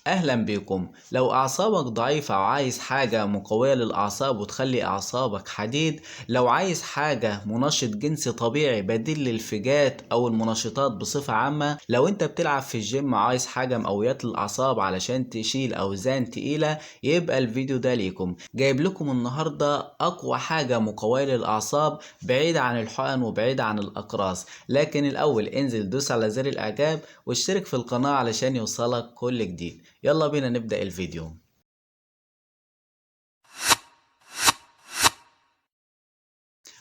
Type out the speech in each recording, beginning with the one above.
اهلا بكم. لو اعصابك ضعيفة وعايز حاجة مقوية للاعصاب وتخلي اعصابك حديد، لو عايز حاجة منشط جنسي طبيعي بديل للفيجات او المنشطات بصفة عامة، لو انت بتلعب في الجيم وعايز حاجة مقويات للاعصاب علشان تشيل اوزان تقيلة، يبقى الفيديو ده ليكم. جايب لكم النهاردة اقوى حاجة مقوية للاعصاب بعيد عن الحقن وبعيد عن الاقراص. لكن الاول انزل دوس على زر الاعجاب واشترك في القناة علشان يوصلك كل جديد. يلا بينا نبدأ الفيديو.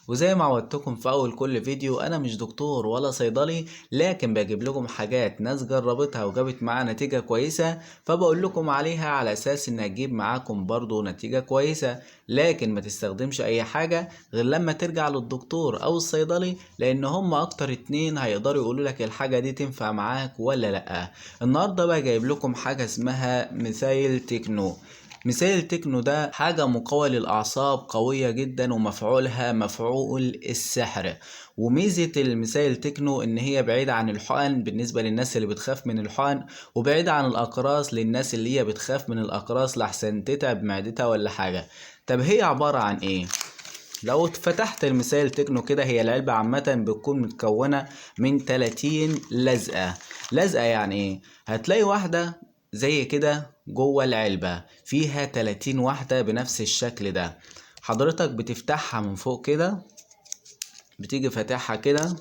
وزي ما عودتكم في اول كل فيديو، انا مش دكتور ولا صيدلي، لكن بجيب لكم حاجات ناس جربتها وجابت معاها نتيجة كويسة، فبقول لكم عليها على اساس انها تجيب معاكم برضو نتيجة كويسة. لكن ما تستخدمش اي حاجة غير لما ترجع للدكتور او الصيدلي، لان هم اكتر اتنين هيقدروا يقولوا لك الحاجة دي تنفع معاك ولا لا. النهاردة بقى جايب لكم حاجة اسمها ميثايل تكنو. مثال التكنو ده حاجة مقوية للأعصاب، قوية جدا ومفعولها مفعول السحر. وميزة المثال التكنو إن هي بعيدة عن الحقن بالنسبة للناس اللي بتخاف من الحقن، وبعيدة عن الأقراص للناس اللي هي بتخاف من الأقراص لحسن تتعب معدتها ولا حاجة. طب هي عبارة عن إيه؟ لو فتحت المثال تكنو كده، هي العلبة عامة بتكون متكونة من 30 لزقة. لزقة يعني ايه؟ هتلاقي واحدة زي كده جوه العلبة فيها 30 واحدة بنفس الشكل ده. حضرتك بتفتحها من فوق كده، بتيجي فاتحها كده،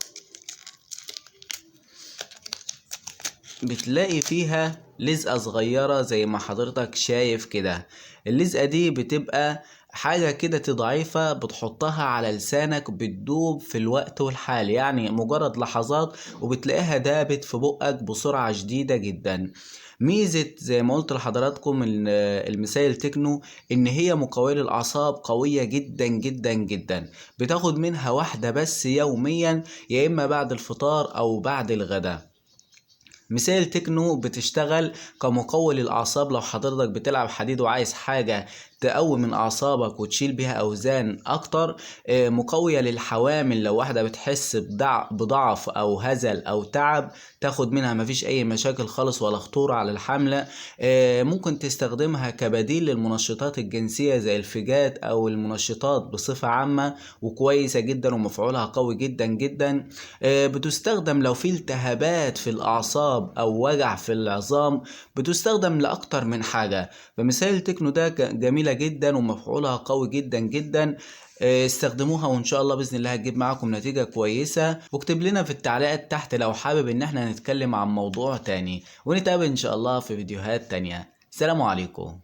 بتلاقي فيها لزقة صغيرة زي ما حضرتك شايف كده. اللزقة دي بتبقى حاجة كده ضعيفة، بتحطها على لسانك بتدوب في الوقت والحال، يعني مجرد لحظات وبتلاقيها دابت في بقك بسرعة شديدة جدا. ميزة زي ما قلت لحضراتكم المثال تكنو ان هي مقوية للاعصاب، قوية جدا جدا جدا. بتاخد منها واحدة بس يوميا، يا اما بعد الفطار او بعد الغداء. مثال تكنو بتشتغل كمقوي للأعصاب لو حضرتك بتلعب حديد وعايز حاجة تقوي من أعصابك وتشيل بيها أوزان أكتر. مقوية للحوامل لو واحدة بتحس بضعف أو هزل أو تعب، تاخد منها مفيش أي مشاكل خالص ولا خطورة على الحملة. ممكن تستخدمها كبديل للمنشطات الجنسية زي الفيجات أو المنشطات بصفة عامة، وكويسة جدا ومفعولها قوي جدا جدا. بتستخدم لو في التهابات في الأعصاب أو وجع في العظام، بتستخدم لأكتر من حاجة. فمثال التكنو ده جميلة جدا ومفعولها قوي جدا جدا. استخدموها وإن شاء الله بإذن الله هتجيب معاكم نتيجة كويسة. واكتب لنا في التعليقات تحت لو حابب إن احنا نتكلم عن موضوع تاني، ونتقابل إن شاء الله في فيديوهات تانية. السلام عليكم.